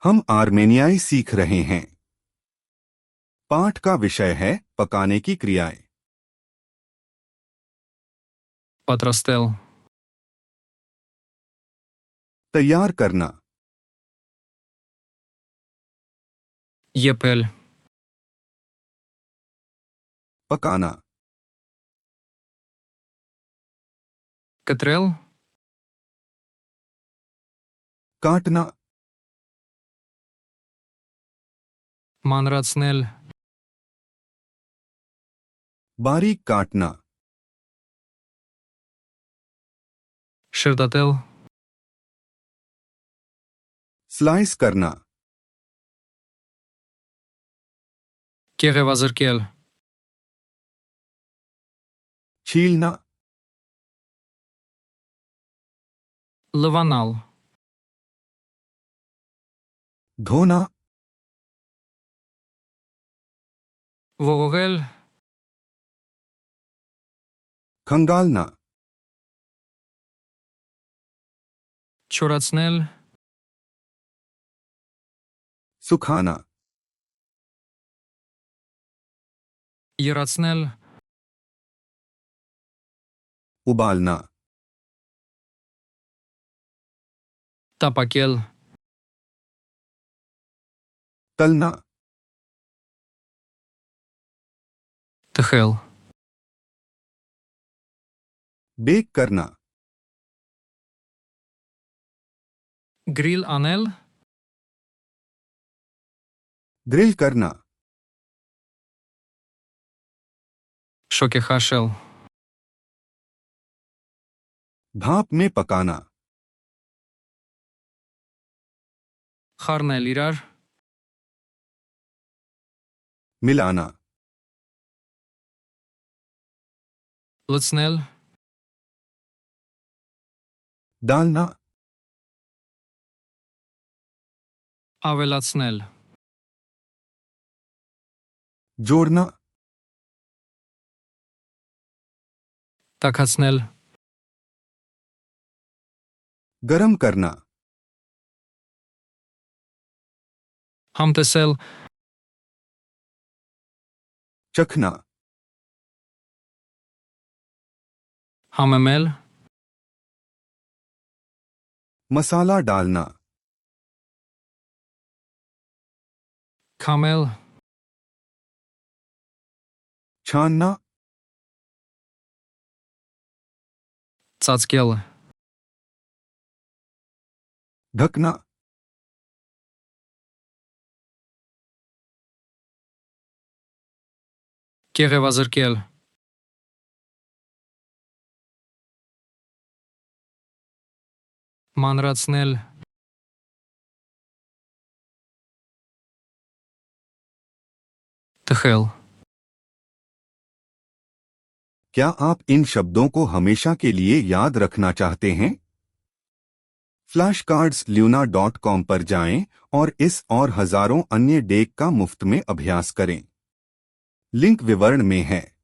हम आर्मेनियाई सीख रहे हैं। पाठ का विषय है पकाने की क्रियाएं। Pătrăstel. तैयार करना, Iepel. पकाना, Cătrel. काटना, Manrațnel. बारीक काटना, Șerdatel. स्लाइस करना, Cherevazărchel. छीलना, Lăvanal. धोना, Vororel. खंगालना, Ciorațnel. सुखाना, Ierațnel. उबालना, Tapachel. तलना, Tăhel. बेक करना, Grill anel. ग्रिल करना, Șochehașel. भाप में पकाना, Harnelirar. मिलाना, Lățnel. डालना, Avelațnel. जोड़ना, Tacațnel. गरम करना, Hamtesel. चखना, Hamemel. मसाला डालना, Camel. छानना, Țațchel. ढकना, Cherevazărchel. Manrațnel. Tăhel. क्या आप इन शब्दों को हमेशा के लिए याद रखना चाहते हैं? फ्लैश कार्ड्स ल्यूना.com पर जाएं और इस और हजारों अन्य डेक का मुफ्त में अभ्यास करें। लिंक विवरण में है।